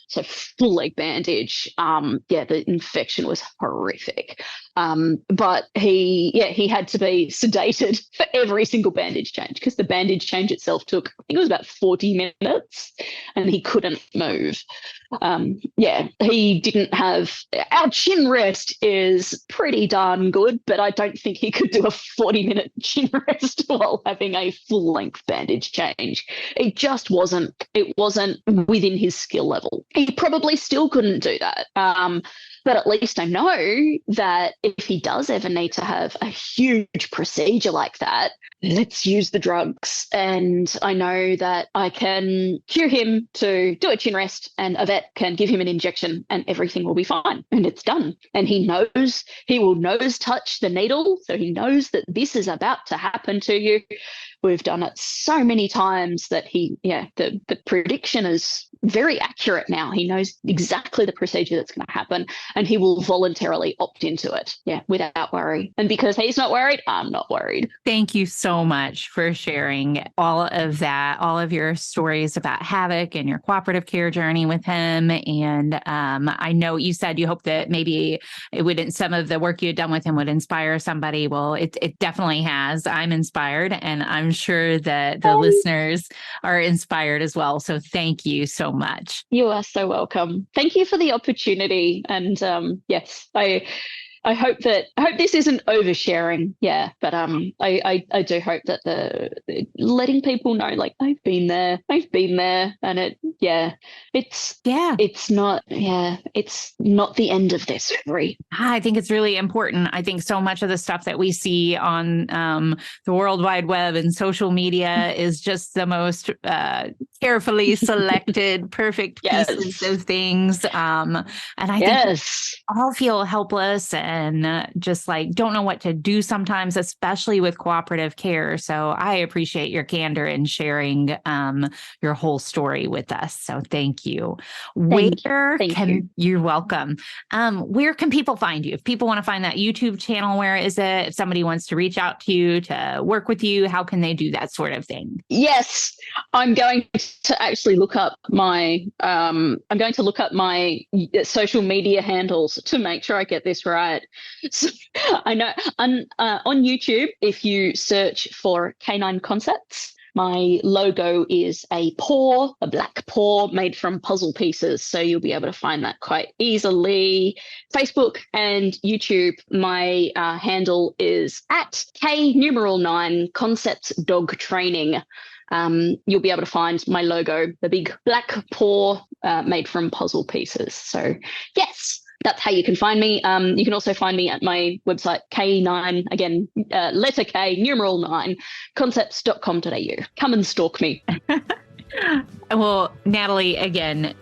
So full leg bandage. The infection was horrific. But he had to be sedated for every single bandage change, because the bandage change itself took, I think it was about 40 minutes, and he couldn't move. He didn't have, our chin rest is pretty darn good, but I don't think he could do a 40-minute chin rest while having a full length bandage change. It wasn't within his skill level. He probably still couldn't do that. But at least I know that if he does ever need to have a huge procedure like that, let's use the drugs. And I know that I can cure him to do a chin rest, and a vet can give him an injection, and everything will be fine. And it's done. And he will nose touch the needle. So he knows that this is about to happen to you. We've done it so many times that the prediction is very accurate now. He knows exactly the procedure that's going to happen, and he will voluntarily opt into it, without worry. And because he's not worried, I'm not worried. Thank you so much for sharing all of that, all of your stories about Havoc and your cooperative care journey with him. And I know you said you hope that maybe some of the work you had done with him would inspire somebody. Well, it definitely has. I'm inspired, and I'm sure that the listeners are inspired as well. So thank you so much. You are so welcome. Thank you for the opportunity. And yes, I hope this isn't oversharing, but I do hope that the letting people know, like, I've been there, and it's not the end of this story. I think it's really important. I think so much of the stuff that we see on the World Wide Web and social media is just the most carefully selected, perfect pieces of things, and I think all feel helpless and just like don't know what to do sometimes, especially with cooperative care. So I appreciate your candor in sharing your whole story with us. So thank you. You're welcome. Where can people find you? If people want to find that YouTube channel, where is it? If somebody wants to reach out to you to work with you, how can they do that sort of thing? Yes, I'm going to actually look up my social media handles to make sure I get this right. So, I know on YouTube, if you search for Canine Concepts, my logo is a black paw made from puzzle pieces. So you'll be able to find that quite easily. Facebook and YouTube, my handle is at K9 Concepts Dog Training. You'll be able to find my logo, the big black paw made from puzzle pieces. So yes, that's how you can find me. You can also find me at my website, K9, again, letter K, numeral 9, concepts.com.au. Come and stalk me. Well, Natalie, again,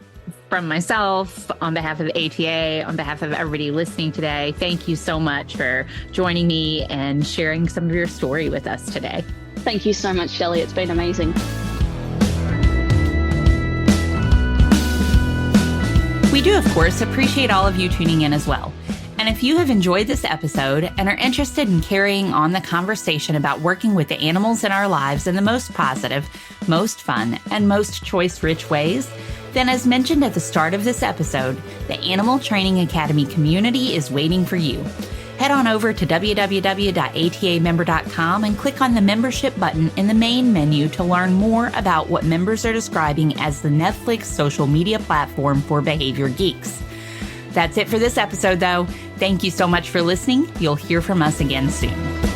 from myself, on behalf of the ATA, on behalf of everybody listening today, thank you so much for joining me and sharing some of your story with us today. Thank you so much, Shelley. It's been amazing. We do, of course, appreciate all of you tuning in as well. And if you have enjoyed this episode and are interested in carrying on the conversation about working with the animals in our lives in the most positive, most fun, and most choice-rich ways, then as mentioned at the start of this episode, the Animal Training Academy community is waiting for you. Head on over to www.atamember.com and click on the membership button in the main menu to learn more about what members are describing as the Netflix social media platform for behavior geeks. That's it for this episode, though. Thank you so much for listening. You'll hear from us again soon.